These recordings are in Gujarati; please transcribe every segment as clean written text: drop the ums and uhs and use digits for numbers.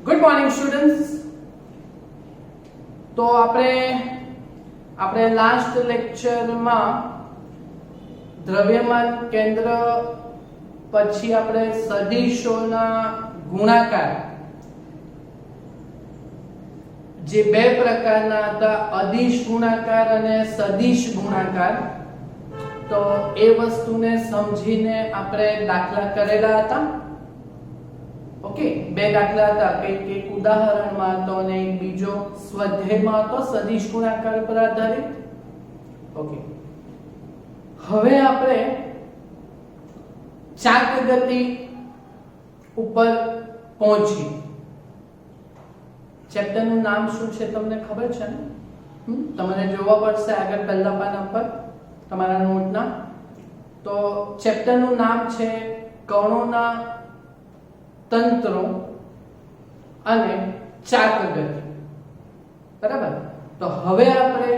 Good morning students. તો આપણે લાસ્ટ લેક્ચરમાં દ્રવ્યમાન કેન્દ્ર પછી આપણે સદિશોના ગુણાકાર જે બે પ્રકારના હતા, અદિશ ગુણાકાર અને સદિશ ગુણાકાર, તો એ વસ્તુને સમજીને આપણે દાખલા કરેલા હતા. ઓકે, બે દાખલા હતા, એક ઉદાહરણમાં હતો અને એક બીજો સ્વાધ્યાયમાં હતો સદિશ ગુણાકાર પર આધારિત. ઓકે, હવે આપણે ચાક ગતિ ઉપર પહોંચી. ચેપ્ટરનું નામ શું છે તમને ખબર છે ને? તમારે જોવા પડશે આગળ પહેલા પાના પર તમારા નોટના. તો ચેપ્ટરનું નામ છે કણોના તંત્રો અને ચાક ગતિ. બરાબર? તો હવે આપણે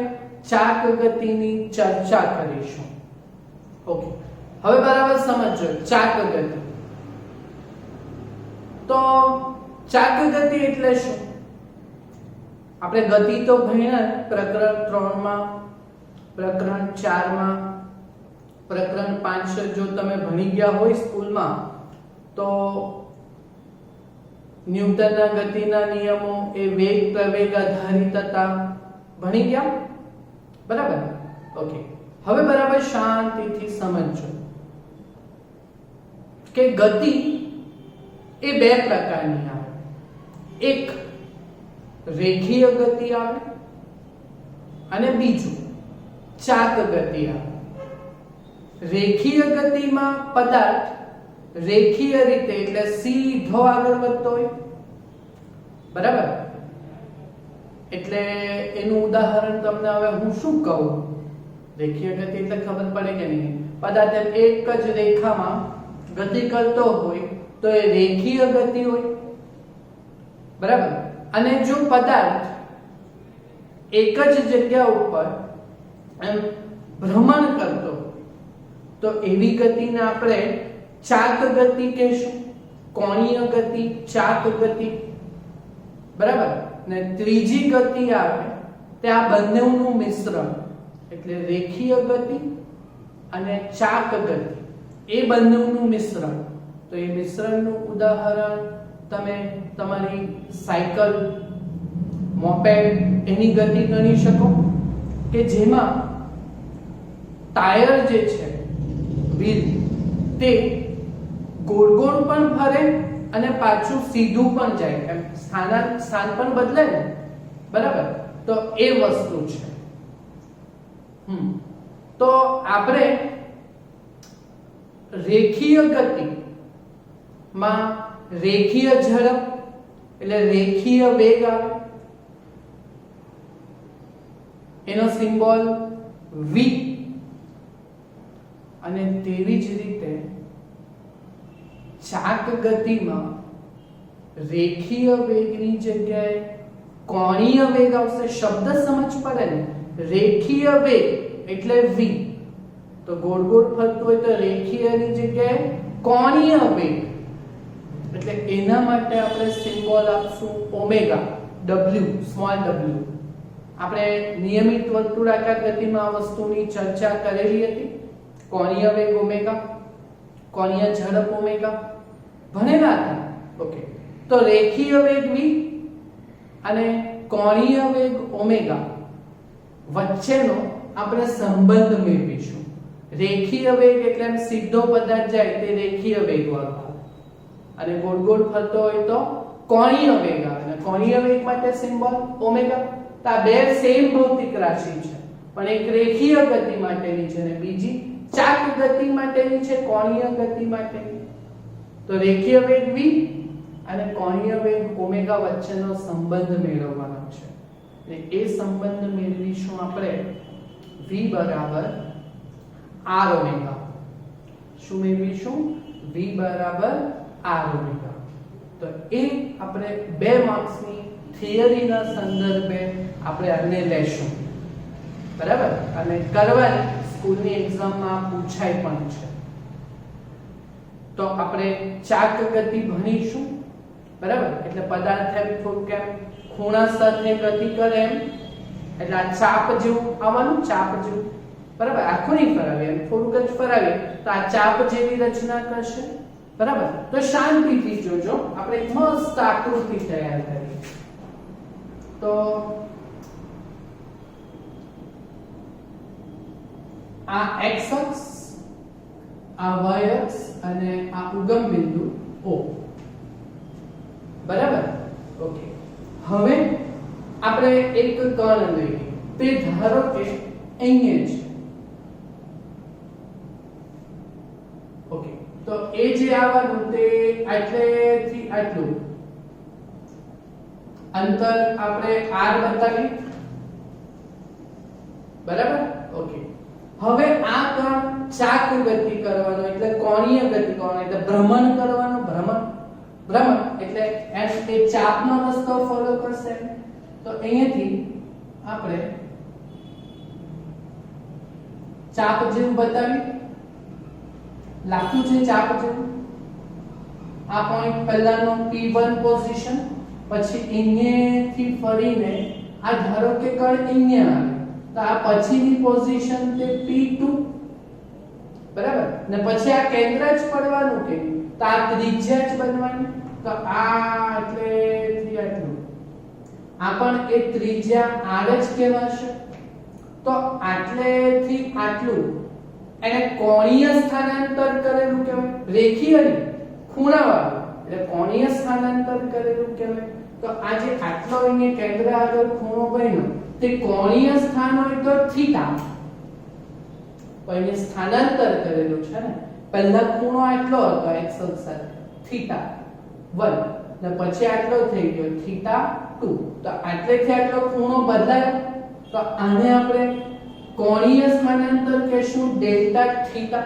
ચાક ગતિની ચર્ચા કરીશું. ઓકે, હવે બરાબર સમજો ચાક ગતિ. તો ચાક ગતિ એટલે શું? આપણે ગતિ તો ભણ્યા પ્રકરણ 3 માં, પ્રકરણ 4 માં, પ્રકરણ 5 જો તમે ભણી ગયા હોય સ્કૂલમાં તો ન્યૂટનના ગતિના નિયમો એ વેગ પ્રવેગ આધારિત હતા, ભણી ગયા. બરાબર? ઓકે, હવે બરાબર શાંતિથી સમજો કે ગતિ એ બે પ્રકારની આવે. એક રેખીય ગતિ આવે અને બીજું ચાક ગતિ આવે. રેખીય ગતિમાં પદાર્થ રેખીય રીતે એટલે સીધો આગળ વધતો હોય. બરાબર? એટલે એનું ઉદાહરણ તમને હવે હું શું કહું? રેખીય ગતિ એટલે ખબર પડે કે નહીં? પદાર્થ એક જ રેખામાં ગતિ કરતો હોય તો એ રેખીય ગતિ હોય. બરાબર? અને જો પદાર્થ એક જ જગ્યા ઉપર એમ ભ્રમણ કરતો તો એવી ગતિને આપણે ચાક ગતિ કહેશું. કોણીય ગતિ, ચાક ગતિ. બરાબર? ને ત્રીજી ગતિ આવે તે આ બંનેનું મિશ્રણ એટલે રેખીય ગતિ અને ચાક ગતિ, એ બંનેનું મિશ્રણ. તો એ મિશ્રણનું ઉદાહરણ તમે તમારી સાયકલ, મોપેડ એની ગતિ ગણી શકો કે જેમાં ટાયર જે છે, વ્હીલ, તે ગોળ ગોળ પણ ફરે અને પાછું સીધું પણ જાય, એમ સ્થાન પણ બદલે ને. બરાબર? તો એ વસ્તુ છે. તો આપણે રેખીય ગતિ માં રેખીય ઝડપ એટલે રેખીય વેગ આવે, એનો સિમ્બોલ v. અને તેવી જ રીતે ચાક ગતિમાં રેખીય વેગની જગ્યાએ કોણીય વેગ આવશે. શબ્દ સમજ પડે ને? રેખીય વેગ એટલે v. તો ગોળ ગોળ ફરતું હોય તો રેખીયની જગ્યાએ કોણીય વેગ, એટલે એના માટે આપણે સિમ્બોલ આપશું ઓમેગા, w, સ્મોલ w. આપણે નિયમિત વર્તુળાકાર ગતિમાં આ વસ્તુની ચર્ચા કરેલી હતી. કોણીય વેગ ઓમેગા, કોણીય ઝડપ ઓમેગા ભણેલા હતા. ઓકે, તો રેખીય વેગ v અને કોણીય વેગ ઓમેગા વચ્ચેનો આપણે સંબંધ મેળવીશું. રેખીય વેગ એટલે એમ સીધો પદાર્થ જાય તે રેખીય વેગ વાળો, અને ગોળ ગોળ ફરતો હોય તો કોણીય વેગ આવે. અને કોણીય વેગ માટે સિમ્બોલ ઓમેગા. તો આ બે સેમ ભૌતિક રાશિ છે, પણ એક રેખીય ગતિ માટેની છે અને બીજી ચાક ગતિ માટેની છે, કોણીય ગતિ માટેની. તો રેખીય વેગ v અને કોણીય વેગ ઓમેગા વચ્ચેનો સંબંધ મેળવવાનો છે. અને એ સંબંધ મેળવીશું આપણે v બરાબર r ઓમેગા. શું મેળવીશું? v બરાબર r ઓમેગા. તો એ આપણે 2 માર્ક્સની થિયરીના સંદર્ભે આપણે આને લેશું. બરાબર? અને કરવાની સ્કૂલની એક્ઝામમાં પૂછાય પણ છે. તો આપણે ચાક ગતિ ભણીશું બરાબર, એટલે પદાર્થ એમ થોડું કેમ ખૂણા સાથે ગતિ કરે એમ, એટલે આ ચાપ જેવું આવવાનું, ચાપ જેવું, બરાબર, આખું નહીં ફરાવીએ, એમ થોડુંક જ ફરાવીએ તો આ ચાપ જેવી રચના કરશે, બરાબર. તો શાંતિથી જોજો, આપણે એક મસ્ત આકૃતિ તૈયાર કરીએ. તો આ x અક્ષ, આ y અક્ષ અને આ ઉગમ બિંદુ O, બરાબર. ઓકે, હવે આપણે એક કણ લઈએ, તે ધારો કે અહીંયા છે. ઓકે, તો એ જે આવવાનું તે આટલેથી આટલું અંતર આપણે r બતાવી, બરાબર. ઓકે, હવે આ કણ ચાક ગતિ કરવાનો એટલે કોણીય ગતિ કરવાનો એટલે ભ્રમણ કરવાનું, ભ્રમણ એટલે એમ તે ચાપનો રસ્તો ફોલો કરશે. તો અહીંયાથી આપણે ચાપ જેવું બતાવી, લાગતું છે ચાપ જેવું. આ પોઈન્ટ પહેલાનો P1 પોઝિશન, પછી અહીંયાથી ફરીને આ ધારો કે કણ અહીંયા આવે તો આ પછીની પોઝિશન તે P2, બરાબર. ને પછી આ કેન્દ્ર જ પડવાનું કે તો આ ત્રિજ્યા જ બનવાની. તો આ એટલેથી આટલું આ પણ એક ત્રિજ્યા r જ કહેવાશે. તો આટલેથી આટલું એને કોણીય સ્થાનાંતર કરેલું કહેવાય, રેખીય નહીં, ખૂણાવાળું, એટલે કોણીય સ્થાનાંતર કરેલું કહેવાય. તો આ જે આટલો અહીંયા કેન્દ્ર આગળ ખૂણો બન્યો તે કોણીય સ્થાન હોય તો થીટા, પણ સ્થાનાંતર કરેલું છે ને, પહેલા ખૂણો આટલો હતો x અક્ષ સાથે થીટા 1 ને પછી આટલો થઈ ગયો થીટા 2. તો આટલેથી આટલો ખૂણો બદલાયો તો આને આપણે કોણીય સ્થાનાંતર કહેશું ડેલ્ટા થીટા,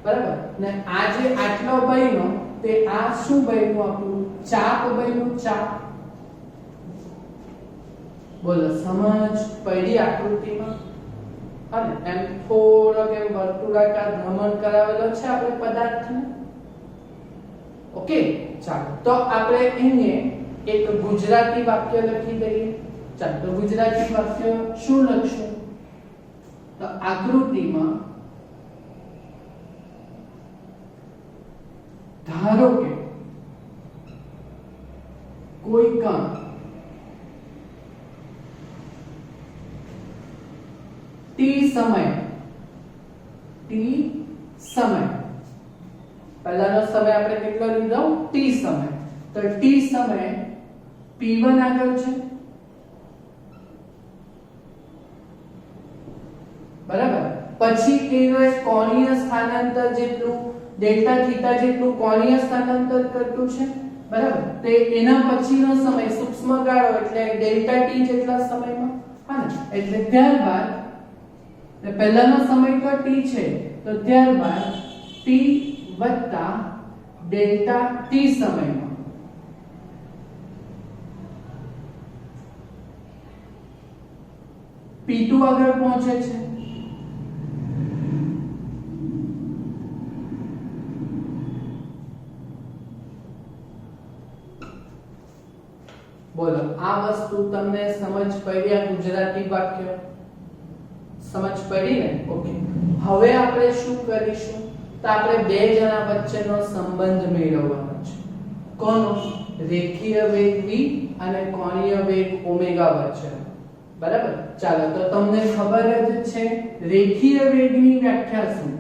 બરાબર. ને આ જે આટલો બન્યો તે આ શું બન્યું, આપણું ચાપ બન્યું, ચાપ. બોલો, સમજ પડી આકૃતિમાં? અને એમ થોડોક એમ વર્તુળાકાર ભ્રમણ કરાવેલો છે આપણે પદાર્થને. ઓકે, ચાલો તો આપણે એને એક ગુજરાતી વાક્ય લખી દઈએ. ચાલો તો ગુજરાતી વાક્ય શું લખશું? તો આકૃતિમાં ધારો કે કોઈ કણ t સમય પહેલાનો સમય આપણે કેટલો લીધો? t સમય. તો t સમય p1 આગળ છે, બરાબર. પછી એનો એક કોણીય સ્થાનાંતર જેટલું ડેલ્ટા થીટા જેટલું કોણીય સ્થાનાંતર કરતું છે, બરાબર. તે એના પછીનો સમય સૂક્ષ્મ ગાળો એટલે ડેલ્ટા t જેટલા સમયમાં, હા. એટલે ત્યારબાદ પહેલાનો સમય તો t છે, તો ત્યારબાદ t વત્તા ડેલ્ટા t સમયમાં p2 આગળ પહોંચે છે. બોલો, આ વસ્તુ તમને સમજ પડી? આ ગુજરાતી વાક્ય સમજ પડી ને? ઓકે, હવે આપણે શું કરીશું? તો આપણે બે જણા વચ્ચેનો સંબંધ મેળવવાનો છે. કોનો? રેખીય વેગ v અને કોણીય વેગ ઓમેગા વચ્ચે, બરાબર. ચાલો તો તમને ખબર જ છે રેખીય વેગની વ્યાખ્યા શું?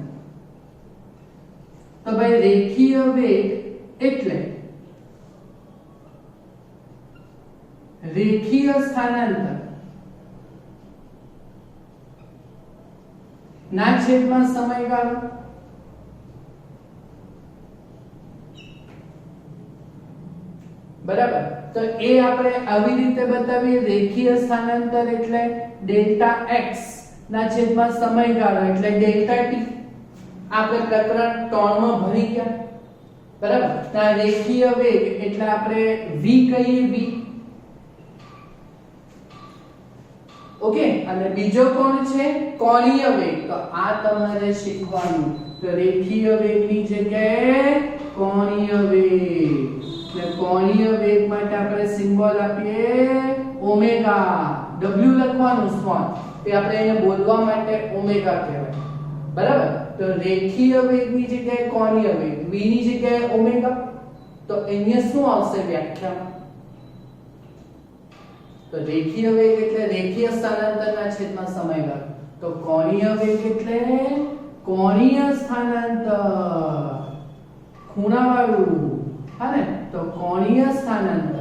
તો ભાઈ રેખીય વેગ એટલે રેખીય સ્થાનાંતર ના છેદમાં સમયગાળો, બરાબર. તો એ આપણે આવી રીતે બતાવીએ, રેખીય સ્થાનાંતર એટલે ડેલ્ટા x ના છેદમાં સમયગાળો એટલે ડેલ્ટા t. આપણે પ્રકરણ 3 માં ભણી ગયા, બરાબર. તો રેખીય વેગ એટલે આપણે v કહીએ, v. ઓકે, અને બીજો કોણ છે? કોણીય વેગ. તો આ તમારે શીખવાનું. તો રેખીય વેગની જગ્યાએ કોણીય વેગ, એટલે સિમ્બોલ આપીએ ઓમેગા, W લખવાનું સ્વન તે આપણે એને બોલવા માટે ઓમેગા કહેવાય, બરાબર. તો રેખીય વેગની જગ્યાએ કોણીય વેગ, v ની જગ્યાએ ઓમેગા, તો અહીંયા શું આવશે વ્યાખ્યામાં? તો રેખીય વેગ એટલે રેખીય સ્થાનાંતરના છેદમાં સમયગાળો, તો કોણીય વેગ એટલે કોણીય સ્થાનાંતર, ખૂણાવાળું, હા ને? તો કોણીય સ્થાનાંતર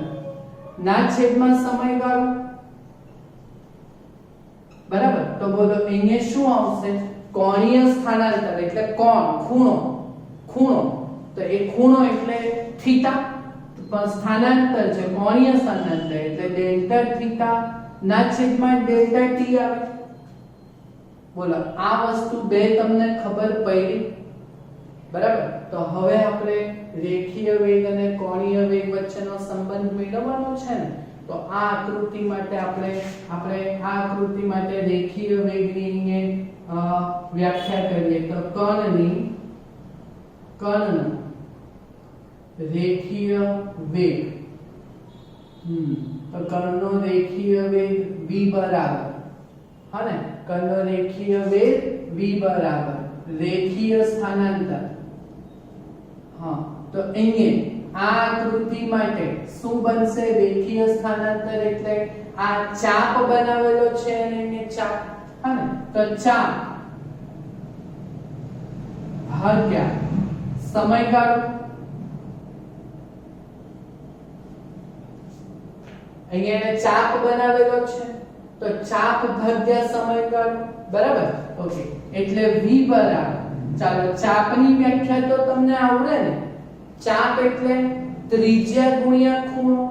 ના છેદમાં સમયગાળો, બરાબર. તો બોલો અહીંયા શું આવશે? કોણીય સ્થાનાંતર એટલે કોણ, ખૂણો, ખૂણો, તો એ ખૂણો એટલે થીટા, પણ સ્થાનાંતર છે કોણીય સ્થાનાંતર એટલે ડેલ્ટા થીટા ના છેદમાં ડેલ્ટા ટી આવે. બોલો આ વસ્તુ બે તમને ખબર પડી, બરાબર. તો હવે આપણે રેખીય વેગ અને કોણીય વેગ વચ્ચેનો સંબંધ મેળવવાનો છે ને, તો આ આકૃતિ માટે આપણે આ આકૃતિ માટે રેખીય વેગની વ્યાખ્યા કરીએ તો કર્ણ રેખીય વેગ, તો કર્ણનો રેખીય વેગ v બરાબર, હા ને? કર્ણનો રેખીય વેગ v બરાબર રેખીય સ્થાનાંતર. હા, તો અહીંયા આ આકૃતિ માટે શું બનશે? રેખીય સ્થાનાંતર એટલે આ ચાપ બનાવેલો છે અને અહીંયા ચાપ, હા ને? તો ચાપ ભાગ્યા સમયગાળો, અહીંયા એને ચાપ બનાવેલો છે તો ચાપ ભાગ્યા સમયગાળો, બરાબર. ઓકે, એટલે v બરાબર, ચાલો ચાપની વ્યાખ્યા તો તમને આવડે ને? ચાપ એટલે ત્રિજ્યા ગુણ્યા ખૂણો,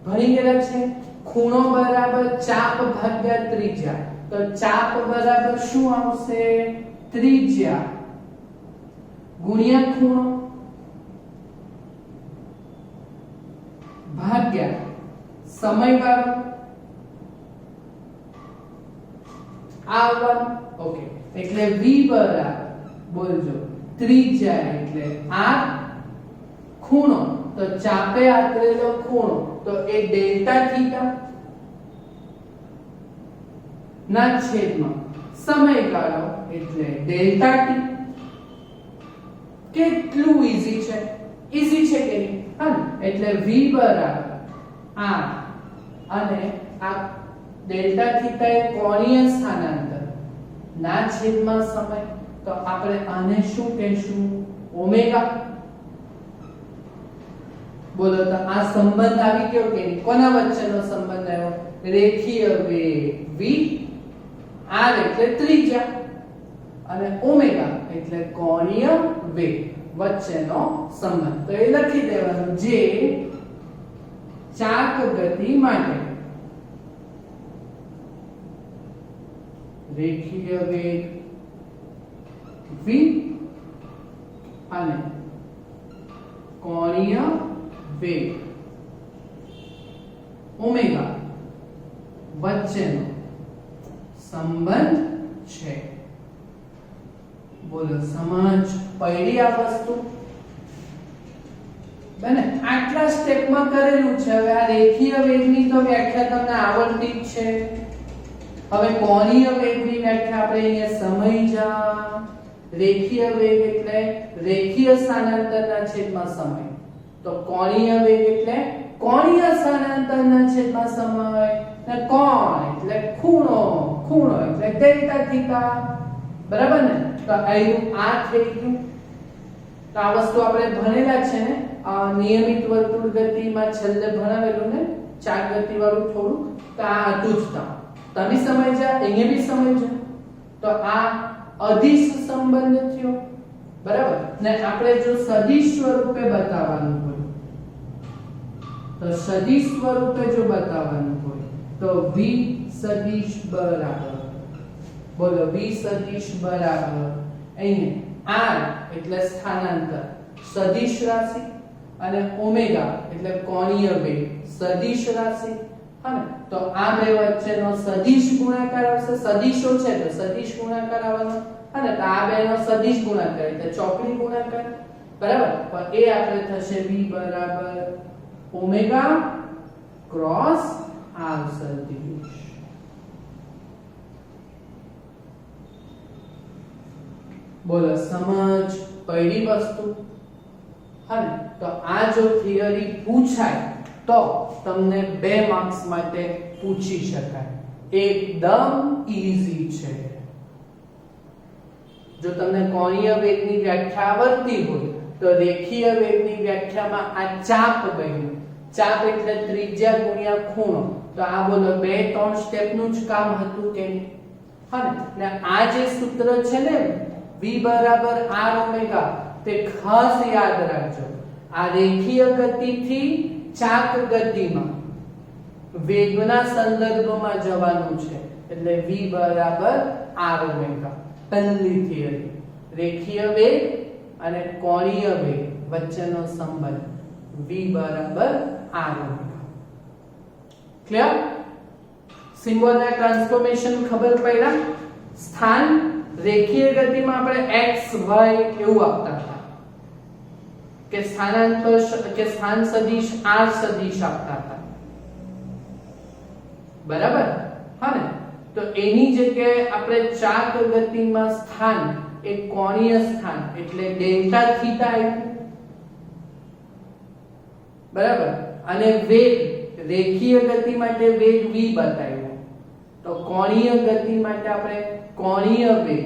ભણી ગયેલા છે. ખૂણો બરાબર ચાપ ભાગ્યા ત્રિજ્યા, તો ચાપ બરાબર શું આવશે? ત્રિજ્યા ગુણ્યા ખૂણો ભાગ્યા સમયગાળો આવવાનું. ઓકે, એટલે v બરાબર બોલજો ત્રિજ્યા એટલે r, ખૂણો તો ચાપે આકરેલો ખૂણો તો એ ડેલ્ટા થીટા ના છેદમાં સમયગાળો એટલે ડેલ્ટા ટી. કેટલું ઈઝી છે, ઈઝી છે કે નહીં? હા, એટલે v બરાબર r અને આ ડેલ્ટા થીટા એ કોણીય સ્થાનાંતર ના છેદમાં સમય, તો આપણે આને શું કહેશું? ઓમેગા. બોલો તો આ સંબંધ આવી ગયો કે નહીં? કોના વચ્ચેનો સંબંધ આવ્યો? રેખીય વેગ v, r એટલે ત્રિજ્યા અને ઓમેગા એટલે કોણીય વેગ વચ્ચેનો સંબંધ. તો એ લખી દેવાનું, જે ચાક ગતિ માટે રેખીય વેગ v અને કોણીય વેગ ઓમેગા વચ્ચેનો સંબંધ છે. બોલો સમજ પડી આ વસ્તુ? બને આટલા સ્ટેપમાં કરેલું છે. હવે આ રેખીય વેગની તો વ્યાખ્યા તમને આવડતી જ છે. હવે કોણીય વેગની વ્યાખ્યા આપણે અહીંયા સમજ્યા. રેખીય વેગ એટલે રેખીય સ્થાનાંતરના છેદમાં સમય, તો કોણીય વેગ એટલે કોણીય સ્થાનાંતરના છેદમાં સમય, ને કોણ એટલે ખૂણો, ખૂણો એટલે ડેલ્ટા થીટા, બરાબર ને? તો આ થઈ ગયું. તો આ વસ્તુ આપણે ભણેલા છે ને, નિયમિત વર્તુળ ગતિમાં છેલ્લે ભણાવેલું ને, ચાર ગતિ વાળું થોડું. તો આ હતું જ તમે સમજ્યા, અહીંયા બી સમજ્યા. તો આ અદિશ સંબંધ થયો, બરાબર ને? આપણે જો સદિશ સ્વરૂપે બતાવવાનું હોય, તો સદિશ સ્વરૂપે જો બતાવવાનું હોય તો v સદિશ બરાબર, બોલો v સદિશ બરાબર અહીંયા r એટલે સ્થાનાંતર સદિશ રાશિ અને ઓમેગા એટલે કોણીય વેગ સદિશ રાશિ, હા. તો આ બે વચ્ચેનો સદિશ ગુણાકાર આવશે. સદિશો છે તો સદિશ ગુણાકાર આવવાનો, અને તો આ બેનો સદિશ ગુણાકાર એટલે ચોકડી ગુણાકાર, બરાબર. પણ એ આપણે થશે v બરાબર ઓમેગા ક્રોસ આર સદિશ. બોલો સમજ પડી વસ્તુ? હા, તો આ જો થિયરી પૂછાય તો તમને 2 માર્ક્સ માટે પૂછી શકાય. એકદમ ઈઝી છે. જો તમને કોણીય વેગની વ્યાખ્યા આવડતી હોય તો રેખીય વેગની વ્યાખ્યામાં આ ચાપ બન્યું. ચાપ એટલે ત્રિજ્યા ગુણ્યા ખૂણો. તો આ બોલો 2-3 સ્ટેપનું જ કામ હતું કે નહીં? હા ને, આ જે સૂત્ર છે ને v બરાબર r ઓમેગા, તે ખાસ યાદ રાખજો. આ રેખીય ગતિથી ચાપ ગતિમાં વેગના સંદર્ભમાં જવાનું છે, એટલે v બરાબર r ઓમેગા. પહેલી થિયરી, રેખીય વેગ અને કોણીય વેગ વચ્ચેનો સંબંધ v બરાબર r ઓમેગા. ક્લિયર? સિમ્બોલના ટ્રાન્સફોર્મેશન ખબર પડ્યા? સ્થાન રેખીય ગતિમાં આપણે x y એવું આપતા હતા કે સ્થાનાંતર કે સ્થાન સદિશ r સદિશ આપતા હતા. બરાબર? હા ને, તો એની જગ્યાએ આપણે ચાપ ગતિમાં સ્થાન એક કોણીય સ્થાન એટલે ડેલ્ટા થીટા આવ્યું. બરાબર? અને વેગ રેખીય ગતિ માટે વેગ v બતાવ્યો, તો કોણીય ગતિ માટે આપણે કોણીય વેગ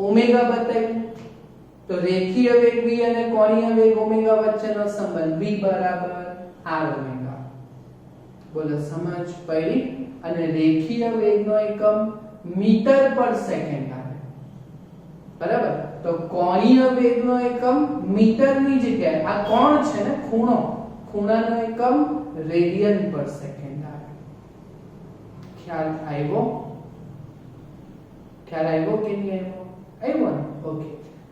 ઓમેગા બતાવ્યું. તો રેખીય વેગ v અને કોણીય વેગ ઓમેગા વચ્ચેનો સંબંધ v બરાબર r ઓમેગા. બોલો સમજ પડી? અને રેખીય વેગનો એકમ મીટર પર સેકન્ડ આવે. બરાબર? તો કોણીય વેગનો એકમ મીટરની જગ્યાએ આ કોણ છે ને ખૂણો, ખૂણાનો એકમ રેડિયન પર સેકન્ડ આવે. ખ્યાલ આવ્યો? ખ્યાલ આવ્યો કે નહીં આવ્યો? આવ્યો ને? ઓકે.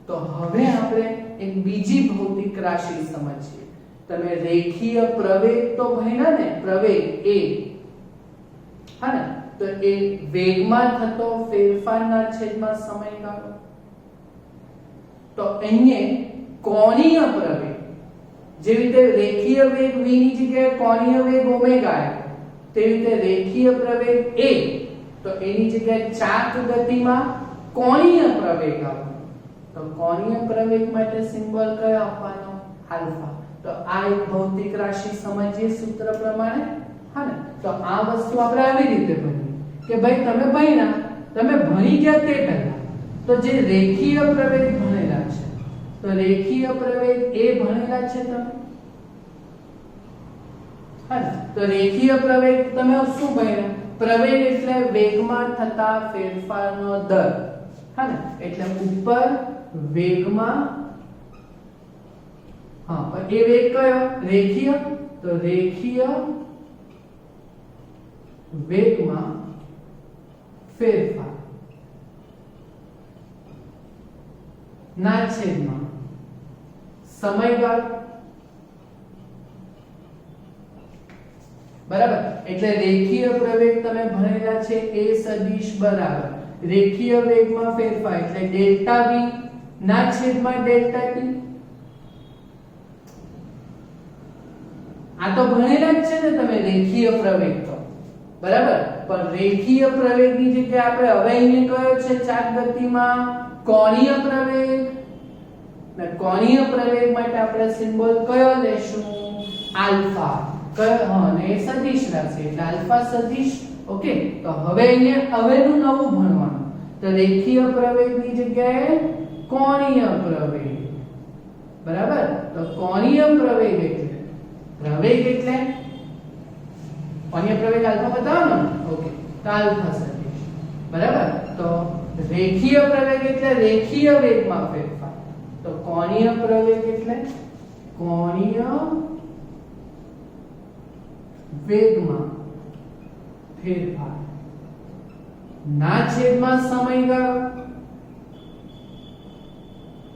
તો હવે આપણે એક બીજી ભૌતિક રાશિ સમજીએ. તમે રેખીય પ્રવેગ તો ભણ્યા ને, પ્રવેગ એ, હા ને, તો એ વેગમાં થતો ફેરફારના છેદમાં સમયગાળો. તો અહીંયા કોણીય પ્રવેગ, જેવી રીતે રેખીય વેગ v ની જગ્યાએ કોણીય વેગ ઓમેગા આવ્યો, તેવી રીતે રેખીય પ્રવેગ a, તો એની જગ્યાએ ચાપ ગતિમાં કોણીય પ્રવેગ આવ્યો. તો કોણીય પ્રવેગ માટે સિમ્બોલ કયો આપવાનો? આલ્ફા. તો આ એક ભૌતિક રાશિ સમજીએ સૂત્ર પ્રમાણે. હા ને, તો આ વસ્તુ આપણે આવી રીતે ભણી કે ભાઈ તમે ભણ્યા, તમે ભણી ગયા તે પહેલા તો જે રેખીય પ્રવેગ ભણેલા છે, તો રેખીય પ્રવેગ એ ભણેલા છે તમે. હા ને, તો રેખીય પ્રવેગ તમે શું ભણ્યા? પ્રવેગ એટલે વેગમાં થતા ફેરફારનો દર. હા ને, એટલે ઉપર વેગમાં, હા, પણ એ વેગ કયો? રેખીય. તો રેખીય વેગમાં ફેરફાર ના છેદમાં સમયગાળો. બરાબર? એટલે રેખીય પ્રવેગ તમે ભણેલા છે a સદિશ બરાબર રેખીય વેગમાં ફેરફાર એટલે ડેલ્ટા v ના છેદમાં ડેલ્ટા t. આ તો ભણેલા જ છે ને તમે રેખીય પ્રવેગ તો. બરાબર? પણ રેખીય પ્રવેગની જગ્યાએ આપણે હવે અહીંયા કયો છે ચાપ ગતિમાં? કોણીય પ્રવેગ. ને કોણીય પ્રવેગ માટે આપણે સિમ્બોલ કયો લેશું? આલ્ફા. કયો? હા, ને સદિશ રાશિ એટલે આલ્ફા સદિશ. ઓકે. તો હવે અહીંયા હવેનું નવું ભણવાનું. તો રેખીય પ્રવેગની જગ્યાએ કોણીય પ્રવેગ. બરાબર? તો કોણીય પ્રવેગ એટલે પ્રવેગ એટલે કોણીય પ્રવેગ આલ્ફા બતાવો ને. ઓકે. તો આલ્ફા સદિશ. બરાબર? તો રેખીય પ્રવેગ એટલે રેખીય વેગમાં ફેરફાર. તો કોણીય પ્રવેગ એટલે કોણીય વેગમાં ફેરફાર ના છેદમાં સમયગાળો.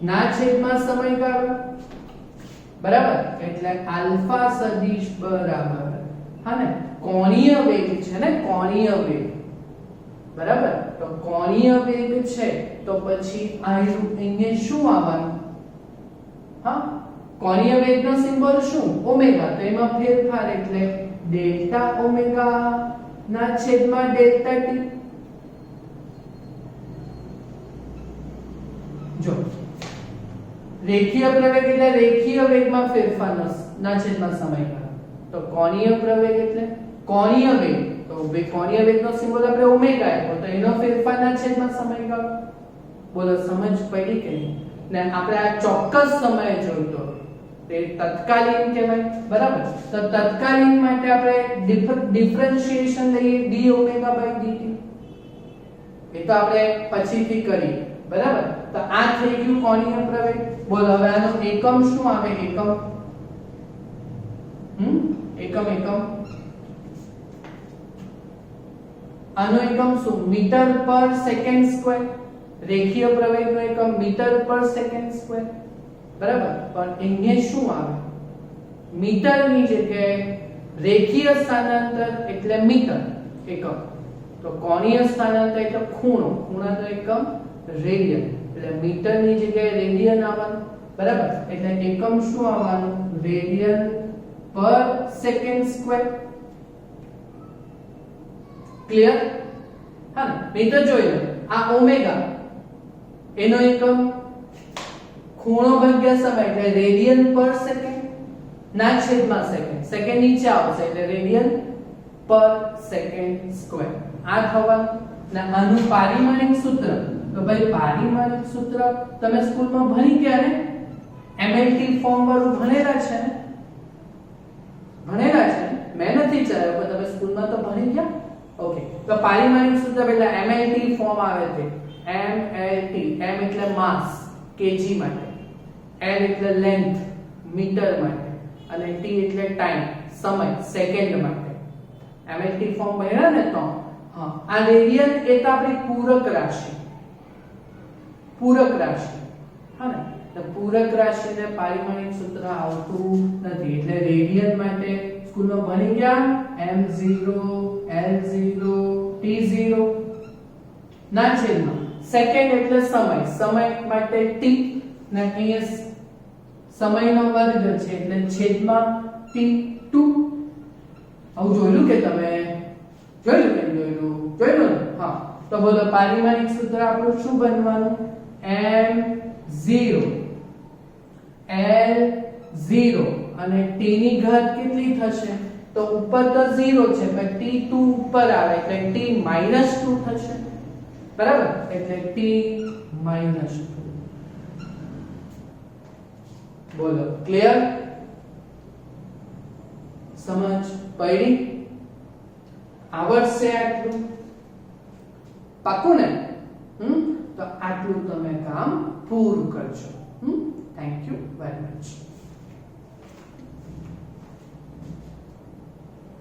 ના છેદમાં સમયગાળો. બરાબર? એટલે આલ્ફા સદિશ બરાબર, હા ને, કોણીય વેગ છે ને, કોણીય વેગ. બરાબર? તો કોણીય વેગ છે તો પછી અહીંયા શું આવવાનું? હા, કોણીય વેગનો સિમ્બોલ શું? ઓમેગા. તો એમાં ફેરફાર એટલે ડેલ્ટા ઓમેગા ના છેદમાં ડેલ્ટા ટી. જો રેખીય પ્રવેગ એટલે રેખીય વેગમાં ફેરફાર ના છેદમાં સમયગાળો. તો કોણીય પ્રવેગ એટલે કોણીય વેગ, તો કોણીય વેગનો સિમ્બોલ આપણે ઓમેગા આપ્યો, તો એનો ફેરફારના છેદમાં સમયગાળો. બોલો સમજ પડી કે નહીં? ને આપણે આ ચોક્કસ સમયે જોઈતો તે તત્કાલીન કહેવાય, બરાબર? તો તત્કાલીન માટે આપણે ડિફરન્શિએશન લઈએ d ઓમેગા બાય dt. એ તો આપણે પછીથી કરીએ, બરાબર? તો આ થઈ ગયું કોણીય પ્રવેગ. બોલો હવે આનો એકમ શું આવે? એકમ એકમ આનો એકમ શું? મીટર પર સેકન્ડ સ્ક્વેર. રેખીય પ્રવેગનો એકમ મીટર પર સેકન્ડ સ્ક્વેર, બરાબર? પણ અહીંયા શું આવે? મીટરની જગ્યાએ રેખીય સ્થાનાંતર એટલે મીટર એકમ, તો કોણીય સ્થાનાંતર એટલે ખૂણો, ખૂણાનો એકમ રેડિયન, એટલે મીટરની જગ્યાએ રેડિયન આવવાનું, બરાબર? એટલે એકમ શું આવવાનું? રેડિયન પર સેકન્ડ સ્ક્વેર. ક્લિયર? હા ને? મીટર જોઈ લો. આ ઓમેગા એનો એકમ ખૂણો ભાગ્યા સમય એટલે રેડિયન પર સેકન્ડ ના છેદમાં સેકન્ડ. સેકન્ડ નીચે આવશે એટલે રેડિયન પર સેકન્ડ સ્ક્વેર. આ થવાનું. ને આનું પારિમાણિક સૂત્ર, તો ભાઈ પારિમાણિક સૂત્ર તમે સ્કૂલમાં ભણી ગયા ને? MLT ફોર્મ વાળું ભણેલા છે ને? ભણેલા છે ને? મેં નથી ચાલ્યો પણ તમે સ્કૂલમાં તો ભણી ગયા. ઓકે, તો પારિમાણિક સૂત્ર એટલે MLT ફોર્મ આવે છે. MLT, m એટલે માસ kg માટે, l એટલે લેન્થ મીટર માટે, અને t એટલે ટાઈમ સમય સેકન્ડ માટે. MLT ફોર્મ ભણ્યા ને? તો હા, આ રેડિયન એ તો આપણી પૂરક રાશિ, પૂરક રાશિ. હા ને? તો પૂરક રાશિને પારિમાણિક સૂત્ર આવતું નથી, એટલે રેડિયન માટે સ્કૂલમાં ભણી ગયા m0 l0 t0 ના છેદમાં સેકન્ડ એટલે સમય, સમય માટે t, ને અહીંયા સમયનો વર્ગ છે એટલે છેદમાં t2. આવું જોયેલું કે તમે? જોયેલું કે જોયેલું? જોયેલું ને? હા. તો બોલો પારિમાણિક સૂત્ર આપણું શું બનવાનું? m0 l0 અને t ની ઘાત કેટલી થશે? તો ઉપર તો 0 છે પણ t2 ઉપર આવે એટલે t -2 થશે, બરાબર? એટલે t -2. બોલો ક્લિયર? સમજ પડી? આવડશે આટલું? પાકું ને? તો આટલું તમે કામ પૂરું કરજો. Thank you.